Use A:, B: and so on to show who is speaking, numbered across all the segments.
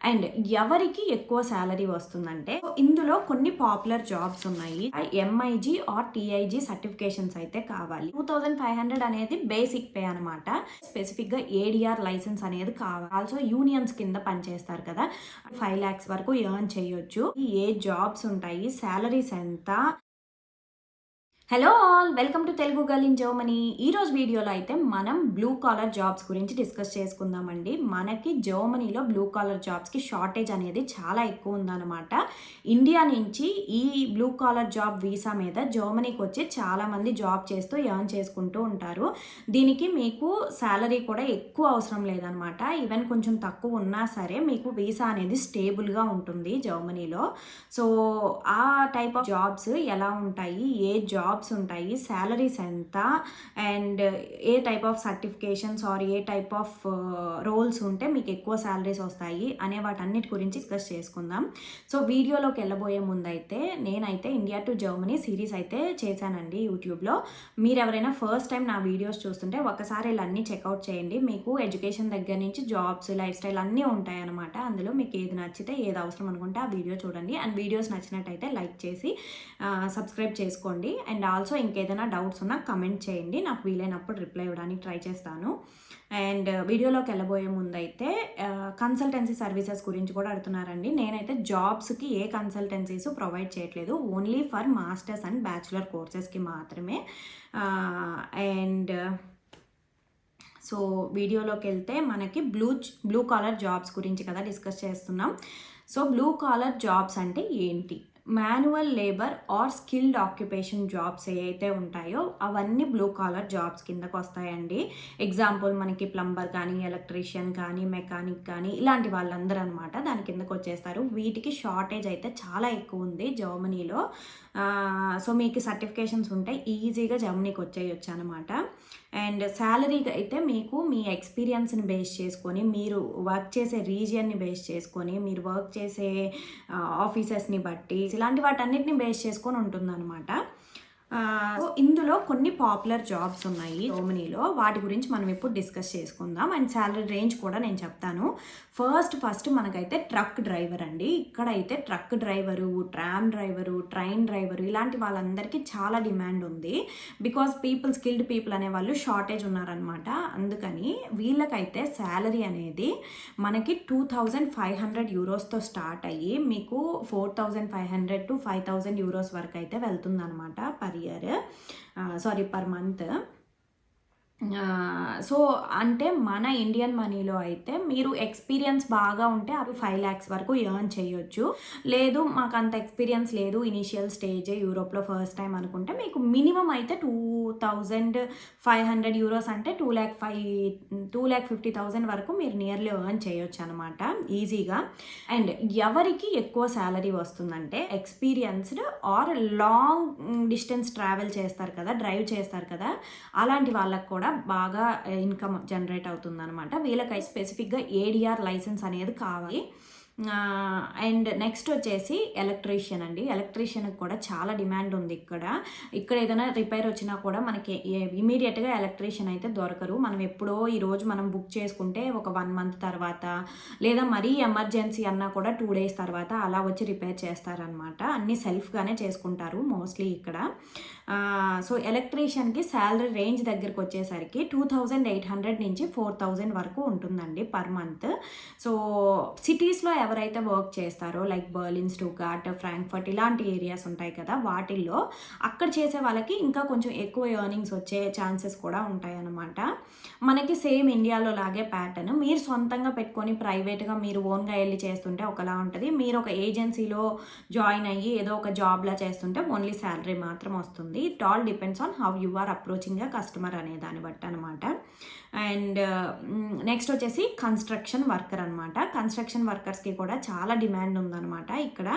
A: And ఎవరికి ఎక్కువ salary వస్తుందంటే ఇందులో కొన్ని పాపులర్ జాబ్స్ ఉన్నాయి. ఎంఐజీ ఆర్ టిఐజీ సర్టిఫికేషన్స్ అయితే కావాలి. 2500 అనేది బేసిక్ పే అనమాట. స్పెసిఫిక్ గా ఏడిఆర్ లైసెన్స్ అనేది కావాలి. ఆల్సో యూనియన్స్ కింద పనిచేస్తారు కదా, 5 lakhs వరకు ఎర్న్ చేయొచ్చు. ఏ జాబ్స్ ఉంటాయి, సాలరీస్ ఎంత? Hello all, welcome to Telugu girl in Germany. ఈరోజు వీడియోలో అయితే మనం బ్లూ కాలర్ జాబ్స్ గురించి డిస్కస్ చేసుకుందామండి. మనకి జర్మనీలో బ్లూ కాలర్ జాబ్స్కి షార్టేజ్ అనేది చాలా ఎక్కువ ఉందన్నమాట. ఇండియా నుంచి ఈ బ్లూ కాలర్ జాబ్ వీసా మీద జర్మనీకి వచ్చి చాలామంది జాబ్ చేస్తూ ఎర్న్ చేసుకుంటూ ఉంటారు. దీనికి మీకు శాలరీ కూడా ఎక్కువ అవసరం లేదనమాట. ఈవెన్ కొంచెం తక్కువ ఉన్నా సరే మీకు వీసా అనేది స్టేబుల్గా ఉంటుంది జర్మనీలో. సో ఆ టైప్ ఆఫ్ జాబ్స్ ఎలా ఉంటాయి, ఏ జాబ్స్ ఉంటాయి, సాలరీస్ ఎంత, అండ్ ఏ టైప్ ఆఫ్ సర్టిఫికేషన్స్ ఆర్ ఏ టైప్ ఆఫ్ రోల్స్ ఉంటే మీకు ఎక్కువ సాలరీస్ వస్తాయి అనే వాటన్నిటి గురించి డిస్కస్ చేసుకుందాం. సో వీడియోలోకి వెళ్ళబోయే ముందైతే నేనైతే ఇండియా టు జర్మనీ సిరీస్ అయితే చేశానండి యూట్యూబ్లో. మీరు ఎవరైనా ఫస్ట్ టైం నా వీడియోస్ చూస్తుంటే ఒకసారి ఇలా అన్నీ చెక్అవుట్ చేయండి. మీకు ఎడ్యుకేషన్ దగ్గర నుంచి జాబ్స్, లైఫ్ స్టైల్ అన్నీ ఉంటాయి అనమాట. అందులో మీకు ఏది నచ్చితే, ఏది అవసరం అనుకుంటే ఆ వీడియో చూడండి. అండ్ వీడియోస్ నచ్చినట్టయితే లైక్ చేసి సబ్స్క్రైబ్ చేసుకోండి. అండ్ ఆల్సో ఇంకేదైనా డౌట్స్ ఉన్నా కమెంట్ చేయండి, నాకు వీలైనప్పుడు రిప్లై ఇవ్వడానికి ట్రై చేస్తాను. అండ్ వీడియోలోకి వెళ్ళబోయే ముందైతే కన్సల్టెన్సీ సర్వీసెస్ గురించి కూడా అడుగుతున్నారండి. నేనైతే జాబ్స్కి ఏ కన్సల్టెన్సీస్ ప్రొవైడ్ చేయట్లేదు, only for masters and bachelor కోర్సెస్కి మాత్రమే. అండ్ సో వీడియోలోకి వెళ్తే మనకి బ్లూ కాలర్ జాబ్స్ గురించి కదా డిస్కస్ చేస్తున్నాం. సో బ్లూ కాలర్ జాబ్స్ అంటే ఏంటి? Manual labour or skilled occupation jobs ఏవైతే ఉంటాయో అవన్నీ బ్లూ కాలర్ జాబ్స్ కిందకు వస్తాయండి. ఎగ్జాంపుల్ మనకి ప్లంబర్ కానీ, ఎలక్ట్రీషియన్ కానీ, మెకానిక్ కానీ ఇలాంటి వాళ్ళందరూ అనమాట దాని కిందకు వచ్చేస్తారు. వీటికి షార్టేజ్ అయితే చాలా ఎక్కువ ఉంది జర్మనీలో. సో మీకు సర్టిఫికేషన్స్ ఉంటే ఈజీగా జర్మనీకి వచ్చేయచ్చు అనమాట. అండ్ శాలరీ అయితే మీకు మీ ఎక్స్పీరియన్స్ని బేస్ చేసుకొని, మీరు వర్క్ చేసే రీజియన్ని బేస్ చేసుకొని, మీరు వర్క్ చేసే ఆఫీసెస్ని బట్టి, ఇలాంటి వాటన్నిటిని బేస్ చేసుకొని ఉంటుందన్నమాట. ఇందులో కొన్ని పాపులర్ జాబ్స్ ఉన్నాయి జర్మనీలో, వాటి గురించి మనం ఇప్పుడు డిస్కస్ చేసుకుందాం. అండ్ శాలరీ రేంజ్ కూడా నేను చెప్తాను. ఫస్ట్ మనకైతే ట్రక్ డ్రైవర్ అండి. ఇక్కడైతే truck driver, tram driver, train driver ఇలాంటి వాళ్ళందరికీ చాలా డిమాండ్ ఉంది. బికాజ్ స్కిల్డ్ పీపుల్ అనే వాళ్ళు షార్టేజ్ ఉన్నారనమాట. అందుకని వీళ్ళకైతే శాలరీ అనేది మనకి 2500 యూరోస్తో స్టార్ట్ అయ్యి మీకు 4500 to 5000 యూరోస్ వరకు అయితే వెళ్తుందనమాట పర్ మంత్. సో అంటే మన ఇండియన్ మనీలో అయితే మీరు ఎక్స్పీరియన్స్ బాగా ఉంటే అవి 5 lakhs వరకు ఎర్న్ చేయొచ్చు. లేదు మాకు అంత ఎక్స్పీరియన్స్ లేదు, ఇనిషియల్ స్టేజ్ యూరోప్లో ఫస్ట్ టైం అనుకుంటే మీకు మినిమం అయితే 2500 యూరోస్ అంటే 2,50,000 వరకు మీరు నియర్లీ ఎర్న్ చేయొచ్చు అనమాట ఈజీగా. అండ్ ఎవరికి ఎక్కువ శాలరీ వస్తుందంటే experienced or long distance travel చేస్తారు కదా, డ్రైవ్ చేస్తారు కదా, అలాంటి వాళ్ళకు కూడా బాగా ఇన్కమ్ జనరేట్ అవుతుంది అనమాట. వీళ్ళకి స్పెసిఫిక్గా ఏడిఆర్ లైసెన్స్ అనేది కావాలి. అండ్ నెక్స్ట్ వచ్చేసి ఎలక్ట్రీషియన్ అండి. ఎలక్ట్రీషియన్కి కూడా చాలా డిమాండ్ ఉంది. ఇక్కడ ఏదైనా రిపేర్ వచ్చినా కూడా మనకి ఇమీడియట్గా ఎలక్ట్రీషియన్ అయితే దొరకరు. మనం ఎప్పుడో ఈరోజు మనం బుక్ చేసుకుంటే ఒక 1 month తర్వాత, లేదా మరీ ఎమర్జెన్సీ అన్నా కూడా 2 days తర్వాత అలా వచ్చి రిపేర్ చేస్తారనమాట. అన్నీ సెల్ఫ్గానే చేసుకుంటారు మోస్ట్లీ ఇక్కడ. సో ఎలక్ట్రీషియన్కి శాలరీ రేంజ్ దగ్గరకు వచ్చేసరికి 2800 నుంచి 4000 వరకు ఉంటుందండి పర్ మంత్. సో సిటీస్లో ఎవరైతే వర్క్ చేస్తారో లైక్ బర్లిన్, స్టూట్గార్ట్, ఫ్రాంక్ఫర్ట్ ఇలాంటి ఏరియాస్ ఉంటాయి కదా, వాటిల్లో అక్కడ చేసే వాళ్ళకి ఇంకా కొంచెం ఎక్కువ ఎర్నింగ్స్ వచ్చే ఛాన్సెస్ కూడా ఉంటాయి అన్నమాట. మనకి సేమ్ ఇండియాలో లాగే ప్యాటర్న్. మీరు సొంతంగా పెట్టుకొని ప్రైవేట్గా మీరు ఓన్గా వెళ్ళి చేస్తుంటే ఒకలా ఉంటుంది. మీరు ఒక ఏజెన్సీలో జాయిన్ అయ్యి ఏదో ఒక జాబ్లా చేస్తుంటే ఓన్లీ శాలరీ మాత్రం వస్తుంది. It all depends on how you are approaching a customer అనే దాన్ని బట్టి అనమాట. అండ్ నెక్స్ట్ వచ్చేసి కన్స్ట్రక్షన్ వర్కర్ అనమాట. కన్స్ట్రక్షన్ వర్కర్స్కి కూడా చాలా డిమాండ్ ఉందన్నమాట ఇక్కడ.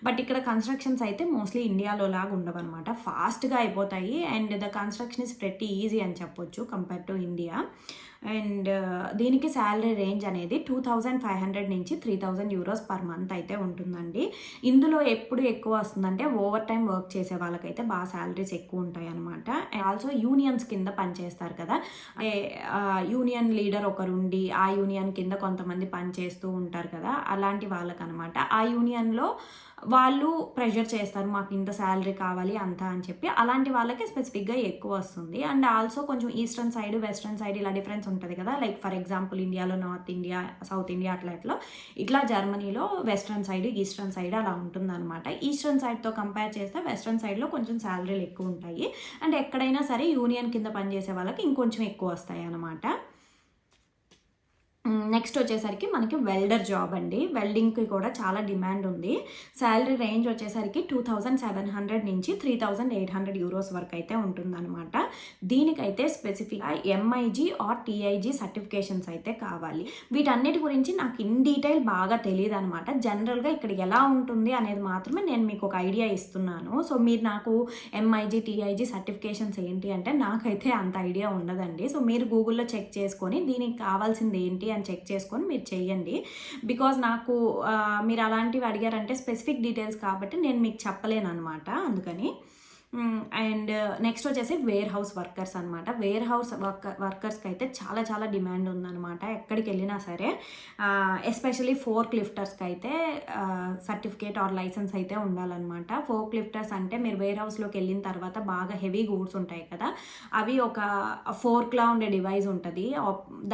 A: బట్ ఇక్కడ కన్స్ట్రక్షన్స్ అయితే మోస్ట్లీ ఇండియాలో లాగా ఉండవన్నమాట, ఫాస్ట్గా అయిపోతాయి. And the construction is pretty easy అని చెప్పొచ్చు కంపేర్ టు ఇండియా. అండ్ దీనికి శాలరీ రేంజ్ అనేది 2500 నుంచి 3000 యూరోస్ పర్ మంత్ అయితే ఉంటుందండి. ఇందులో ఎప్పుడు ఎక్కువ వస్తుందంటే ఓవర్ టైం వర్క్ చేసే వాళ్ళకైతే బాగా శాలరీస్ ఎక్కువ ఉంటాయి అనమాట. ఆల్సో యూనియన్స్ కింద పనిచేస్తారు కదా, యూనియన్ లీడర్ ఒకరుండి ఆ యూనియన్ కింద కొంతమంది పనిచేస్తూ ఉంటారు కదా, అలాంటి వాళ్ళకనమాట. ఆ యూనియన్లో వాళ్ళు ప్రెషర్ చేస్తారు, మాకు ఇంత శాలరీ కావాలి అంతా అని చెప్పి. అలాంటి వాళ్ళకి స్పెసిఫిక్గా ఎక్కువ వస్తుంది. అండ్ ఆల్సో కొంచెం ఈస్టర్న్ సైడ్ వెస్ట్రన్ సైడ్ ఇలా డిఫరెన్స్ ఉంటుంది కదా, లైక్ ఫర్ ఎగ్జాంపుల్ ఇండియాలో నార్త్ ఇండియా సౌత్ ఇండియా ఇట్లా జర్మనీలో వెస్ట్రన్ సైడ్ ఈస్టర్న్ సైడ్ అలా ఉంటుందన్నమాట. ఈస్టర్న్ సైడ్తో కంపేర్ చేస్తే వెస్ట్రన్ సైడ్లో కొంచెం శాలరీలు ఎక్కువ ఉంటాయి. అండ్ ఎక్కడైనా సరే యూనియన్ కింద పనిచేసే వాళ్ళకి ఇంకొంచెం ఎక్కువ వస్తాయి అన్నమాట. నెక్స్ట్ వచ్చేసరికి మనకి వెల్డర్ జాబ్ అండి. వెల్డింగ్కి కూడా చాలా డిమాండ్ ఉంది. శాలరీ రేంజ్ వచ్చేసరికి 2700 నుంచి 3800 యూరోస్ వరకు అయితే ఉంటుందన్నమాట. దీనికైతే స్పెసిఫిక్గా ఎంఐజీ ఆర్ టీఐజీ సర్టిఫికేషన్స్ అయితే కావాలి. వీటన్నిటి గురించి నాకు ఇన్ డీటెయిల్ బాగా తెలియదు అనమాట. జనరల్గా ఇక్కడ ఎలా ఉంటుంది అనేది మాత్రమే నేను మీకు ఒక ఐడియా ఇస్తున్నాను. సో మీరు నాకు ఎంఐజీ టీఐజీ సర్టిఫికేషన్స్ ఏంటి అంటే నాకైతే అంత ఐడియా ఉండదండి. సో మీరు గూగుల్లో చెక్ చేసుకొని దీనికి కావాల్సింది ఏంటి అని చెక్ చేసుకొని మీరు చెయ్యండి. బికాజ్ నాకు మీరు అలాంటివి అడిగారంటే స్పెసిఫిక్ డీటెయిల్స్ కాబట్టి నేను మీకు చెప్పలేను అనమాట, అందుకని. అండ్ నెక్స్ట్ వచ్చేసి వేర్ హౌస్ వర్కర్స్ అనమాట. వేర్ హౌస్ వర్కర్స్కి అయితే చాలా చాలా డిమాండ్ ఉందన్నమాట. ఎక్కడికి వెళ్ళినా సరే, ఎస్పెషలీ ఫోర్క్ లిఫ్టర్స్కి అయితే సర్టిఫికేట్ ఆర్ లైసెన్స్ అయితే ఉండాలన్నమాట. ఫోర్క్ లిఫ్టర్స్ అంటే మీరు వేర్ హౌస్లోకి వెళ్ళిన తర్వాత బాగా హెవీ గూడ్స్ ఉంటాయి కదా, అవి ఒక ఫోర్క్లా ఉండే డివైస్ ఉంటుంది,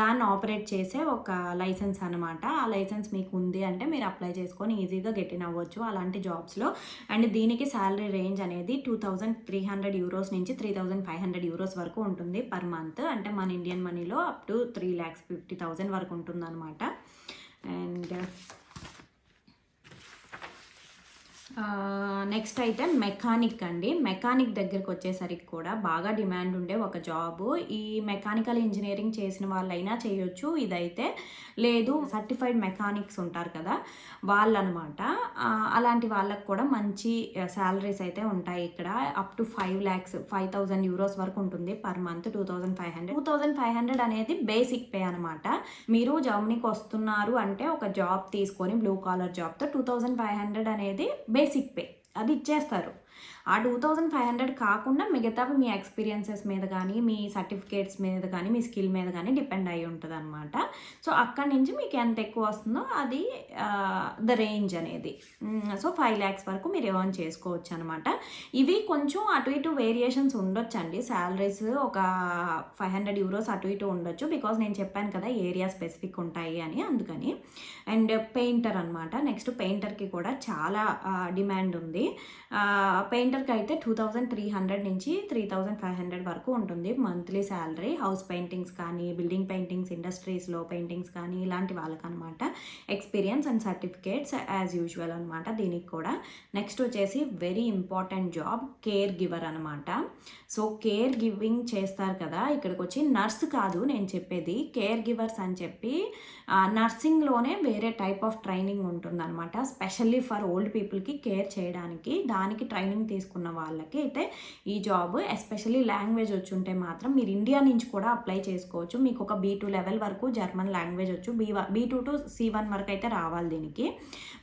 A: దాన్ని ఆపరేట్ చేసే ఒక లైసెన్స్ అనమాట. ఆ లైసెన్స్ మీకు ఉంది అంటే మీరు అప్లై చేసుకొని ఈజీగా గెట్ ఇన్ అవ్వచ్చు అలాంటి జాబ్స్లో. అండ్ దీనికి శాలరీ రేంజ్ అనేది 2300 యూరోస్ నుంచి 3500 యూరోస్ వరకు ఉంటుంది పర్ మంత్. అంటే మన ఇండియన్ మనీలో అప్ టు 3,50,000 వరకు ఉంటుంది అనమాట. అండ్ నెక్స్ట్ అయితే మెకానిక్ అండి. మెకానిక్ దగ్గరికి వచ్చేసరికి కూడా బాగా డిమాండ్ ఉండే ఒక జాబు. ఈ మెకానికల్ ఇంజనీరింగ్ చేసిన వాళ్ళైనా చేయొచ్చు ఇదైతే, లేదు సర్టిఫైడ్ మెకానిక్స్ ఉంటారు కదా వాళ్ళనమాట. అలాంటి వాళ్ళకు కూడా మంచి శాలరీస్ అయితే ఉంటాయి ఇక్కడ. అప్ టు 5,00,000 యూరోస్ వరకు ఉంటుంది పర్ మంత్. 2,500 అనేది బేసిక్ పే అనమాట. మీరు జర్మనీకి వస్తున్నారు అంటే ఒక జాబ్ తీసుకొని బ్లూ కాలర్ జాబ్తో 2,500 అనేది బేసిక్ పే అది ఇచ్చేస్తారు. ఆ 2,500 కాకుండా మిగతావి మీ ఎక్స్పీరియన్సెస్ మీద కానీ, మీ సర్టిఫికేట్స్ మీద కానీ, మీ స్కిల్ మీద కానీ డిపెండ్ అయి ఉంటుంది అనమాట. సో అక్కడి నుంచి మీకు ఎంత ఎక్కువ వస్తుందో అది ద రేంజ్ అనేది. సో 5 lakhs వరకు మీరు ఎర్న్ చేసుకోవచ్చు అనమాట. ఇవి కొంచెం అటు ఇటు వేరియేషన్స్ ఉండొచ్చు అండి. శాలరీస్ ఒక 500 యూరోస్ అటు ఇటు ఉండొచ్చు, బికాజ్ నేను చెప్పాను కదా ఏరియా స్పెసిఫిక్ ఉంటాయి అని, అందుకని. అండ్ పెయింటర్ అనమాట. నెక్స్ట్ పెయింటర్కి కూడా చాలా డిమాండ్ ఉంది. పెయింటర్కి అయితే 2,300 నుంచి 3,500 వరకు ఉంటుంది మంత్లీ శాలరీ. హౌస్ పెయింటింగ్స్ కానీ, బిల్డింగ్ పెయింటింగ్స్, ఇండస్ట్రీస్లో పెయింటింగ్స్ కానీ ఇలాంటి వాళ్ళకనమాట. Experience and certificates as usual అనమాట దీనికి కూడా. నెక్స్ట్ వచ్చేసి very important job care giver అనమాట. సో కేర్ గివింగ్ చేస్తారు కదా, ఇక్కడికి వచ్చి నర్స్ కాదు నేను చెప్పేది, కేర్ గివర్స్ అని చెప్పి నర్సింగ్లోనే వేరే టైప్ ఆఫ్ ట్రైనింగ్ ఉంటుందన్నమాట. స్పెషల్లీ ఫర్ ఓల్డ్ పీపుల్కి కేర్ చేయడానికి, దానికి ట్రైనింగ్ తీసుకున్న వాళ్ళకి అయితే ఈ జాబ్. ఎస్పెషల్లీ లాంగ్వేజ్ వచ్చి ఉంటే మాత్రం మీరు ఇండియా నుంచి కూడా అప్లై చేసుకోవచ్చు. మీకు ఒక B2 లెవెల్ వరకు జర్మన్ లాంగ్వేజ్ వచ్చు, B2 to C1 వరకు అయితే రావాలి దీనికి.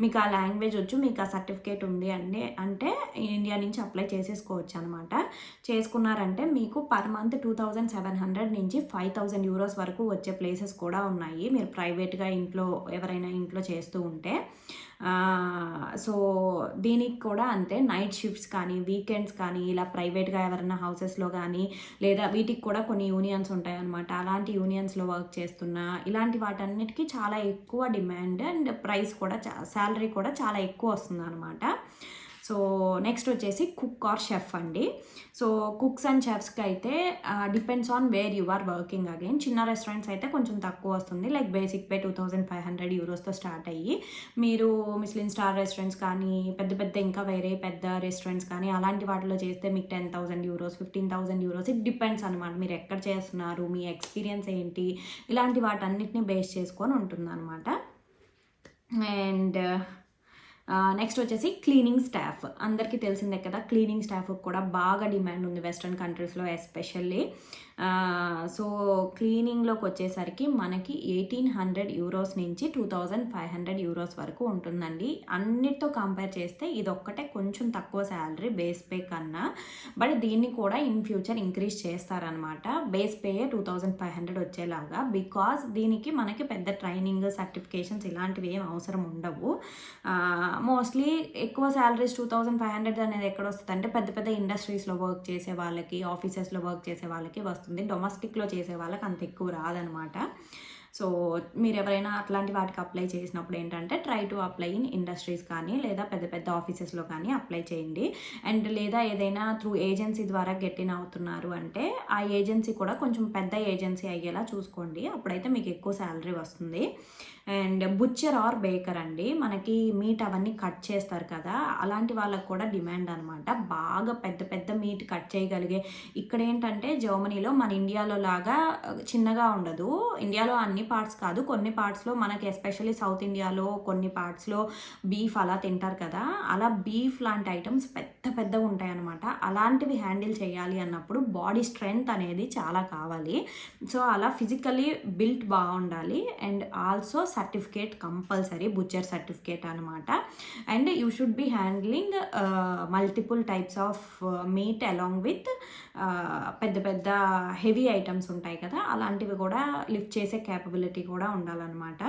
A: మీకు ఆ లాంగ్వేజ్ వచ్చు, మీకు ఆ సర్టిఫికేట్ ఉంది అంటే ఇండియా నుంచి అప్లై చేసేసుకోవచ్చు అనమాట. చేసుకున్నారంటే మీకు పర్ మంత్ 2,700 నుంచి 5,000 యూరోస్ వరకు వచ్చే ప్లేసెస్ కూడా ఉన్నాయి, మీరు ప్రైవేట్గా ఎవరైనా ఇంట్లో చేస్తూ ఉంటే. సో దీనికి కూడా అంతే, నైట్ షిఫ్ట్స్ కానీ, వీకెండ్స్ కానీ, ఇలా ప్రైవేట్గా ఎవరైనా హౌసెస్లో కానీ, లేదా వీటికి కూడా కొన్ని యూనియన్స్ ఉంటాయి అనమాట. అలాంటి యూనియన్స్లో వర్క్ చేస్తున్నా ఇలాంటి వాటన్నిటికీ చాలా ఎక్కువ డిమాండ్ అండ్ ప్రైస్ కూడా శాలరీ కూడా చాలా ఎక్కువ వస్తుంది అనమాట. సో నెక్స్ట్ వచ్చేసి కుక్ ఆర్ షెఫ్ అండి. సో కుక్స్ అండ్ షెఫ్స్కి అయితే depends on where you are working. Again చిన్న రెస్టారెంట్స్ అయితే కొంచెం తక్కువ వస్తుంది, లైక్ బేసిక్ పే 2,500 యూరోస్తో స్టార్ట్ అయ్యి, మీరు మిస్లిన్ స్టార్ రెస్టారెంట్స్ కానీ, పెద్ద ఇంకా వేరే పెద్ద రెస్టారెంట్స్ కానీ అలాంటి వాటిలో చేస్తే మీకు 10,000 యూరోస్ 15,000 యూరోస్, ఇట్ డిపెండ్స్ అనమాట. మీరు ఎక్కడ చేస్తున్నారు, మీ ఎక్స్పీరియన్స్ ఏంటి, ఇలాంటి వాటన్నిటిని బేస్ చేసుకొని ఉంటుందన్నమాట. అండ్ నెక్స్ట్ వచ్చేసి క్లీనింగ్ స్టాఫ్. అందరికీ తెలిసిందే కదా, క్లీనింగ్ స్టాఫ్ కూడా బాగా డిమాండ్ ఉంది వెస్ట్రన్ కంట్రీస్లో ఎస్పెషల్లీ. సో క్లీనింగ్లోకి వచ్చేసరికి మనకి 1800 యూరోస్ నుంచి 2500 యూరోస్ వరకు ఉంటుందండి. అన్నిటితో కంపేర్ చేస్తే ఇదొక్కటే కొంచెం తక్కువ శాలరీ బేస్ పే కన్నా. బట్ దీన్ని కూడా ఇన్ ఫ్యూచర్ ఇంక్రీజ్ చేస్తారనమాట. బేస్ పే 2500 వచ్చేలాగా. బికాస్ దీనికి మనకి పెద్ద ట్రైనింగ్, సర్టిఫికేషన్స్ ఇలాంటివి ఏం అవసరం ఉండవు. మోస్ట్లీ ఎక్కువ శాలరీస్ 2500 అనేది ఎక్కడ వస్తుంది అంటే పెద్ద పెద్ద ఇండస్ట్రీస్లో వర్క్ చేసే వాళ్ళకి, ఆఫీసెస్లో వర్క్ చేసే వాళ్ళకి వస్తుంది. డొమెస్టిక్లో చేసే వాళ్ళకి అంత ఎక్కువ రాదనమాట. సో మీరు ఎవరైనా అట్లాంటి వాటికి అప్లై చేసినప్పుడు ఏంటంటే try to apply in industries కానీ లేదా పెద్ద పెద్ద ఆఫీసెస్లో కానీ అప్లై చేయండి. అండ్ లేదా ఏదైనా త్రూ ఏజెన్సీ ద్వారా గెట్ ఇన్ అవుతున్నారు అంటే ఆ ఏజెన్సీ కూడా కొంచెం పెద్ద ఏజెన్సీ అయ్యేలా చూసుకోండి. అప్పుడైతే మీకు ఎక్కువ శాలరీ వస్తుంది. అండ్ బుచ్చర్ ఆర్ బేకర్ అండి, మనకి మీట్ అవన్నీ కట్ చేస్తారు కదా, అలాంటి వాళ్ళకు కూడా డిమాండ్ అనమాట. బాగా పెద్ద పెద్ద మీట్ కట్ చేయగలిగే. ఇక్కడ ఏంటంటే జర్మనీలో మన ఇండియాలో లాగా చిన్నగా ఉండదు. ఇండియాలో అన్ని పార్ట్స్ కాదు, కొన్ని పార్ట్స్లో మనకి ఎస్పెషల్లీ సౌత్ ఇండియాలో కొన్ని పార్ట్స్లో బీఫ్ అలా తింటారు కదా, అలా బీఫ్ లాంటి ఐటమ్స్ పెద్ద పెద్దగా ఉంటాయి అనమాట. అలాంటివి హ్యాండిల్ చేయాలి అన్నప్పుడు బాడీ స్ట్రెంగ్త్ అనేది చాలా కావాలి. సో అలా ఫిజికలీ బిల్ట్ బాగుండాలి. And also certificate compulsory, butcher certificate అనమాట. And you should be handling multiple types of meat along with పెద్ద పెద్ద హెవీ ఐటమ్స్ ఉంటాయి కదా, అలాంటివి కూడా లిఫ్ట్ చేసే క్యాపబిలిటీ కూడా ఉండాలన్నమాట.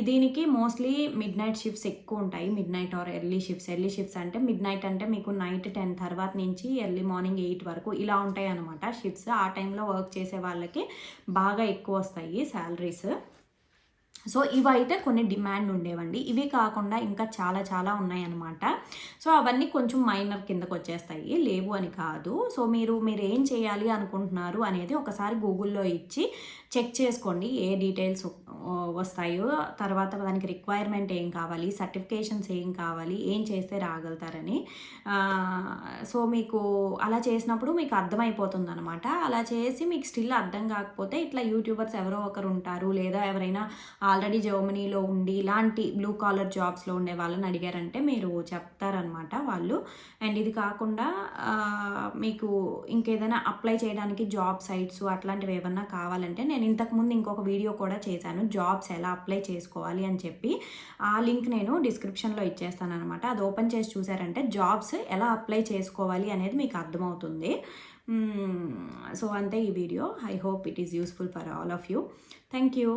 A: దీనికి మోస్ట్లీ మిడ్ నైట్ షిఫ్ట్స్ ఎక్కువ ఉంటాయి. Mid night or early shifts. Early shifts అంటే మిడ్ నైట్ అంటే మీకు నైట్ 10 తర్వాత నుంచి ఎర్లీ మార్నింగ్ 8 వరకు ఇలా ఉంటాయి అనమాట షిఫ్ట్స్. ఆ టైంలో వర్క్ చేసే వాళ్ళకి బాగా ఎక్కువ వస్తాయి శాలరీస్. సో ఇవైతే కొన్ని డిమాండ్ ఉండేవండి. ఇవి కాకుండా ఇంకా చాలా చాలా ఉన్నాయన్నమాట. సో అవన్నీ కొంచెం మైనర్ కిందకు వచ్చేస్తాయి, లేవు అని కాదు. సో మీరు ఏం చేయాలి అనుకుంటున్నారు అనేది ఒకసారి గూగుల్లో ఇచ్చి చెక్ చేసుకోండి, ఏ డీటెయిల్స్ వస్తాయో, తర్వాత దానికి రిక్వైర్మెంట్ ఏం కావాలి, సర్టిఫికేషన్స్ ఏం కావాలి, ఏం చేస్తే రాగలుగుతారని. సో మీకు అలా చేసినప్పుడు మీకు అర్థమైపోతుంది అనమాట. అలా చేసి మీకు స్టిల్ అర్థం కాకపోతే ఇట్లా యూట్యూబర్స్ ఎవరో ఒకరు ఉంటారు, లేదా ఎవరైనా ఆల్రెడీ జర్మనీలో ఉండి ఇలాంటి బ్లూ కాలర్ జాబ్స్లో ఉండే వాళ్ళని అడిగారంటే మీరు చెప్తారనమాట వాళ్ళు. అండ్ ఇది కాకుండా మీకు ఇంకేదైనా అప్లై చేయడానికి జాబ్ సైట్స్ అట్లాంటివి ఏమన్నా కావాలంటే నేను ఇంతకుముందు ఇంకొక వీడియో కూడా చేశాను, జాబ్స్ ఎలా అప్లై చేసుకోవాలి అని చెప్పి. ఆ లింక్ నేను డిస్క్రిప్షన్లో ఇచ్చేస్తాను అనమాట. అది ఓపెన్ చేసి చూసారంటే జాబ్స్ ఎలా అప్లై చేసుకోవాలి అనేది మీకు అర్థమవుతుంది. సో అంతే ఈ video. I hope it is useful for all of you. Thank you.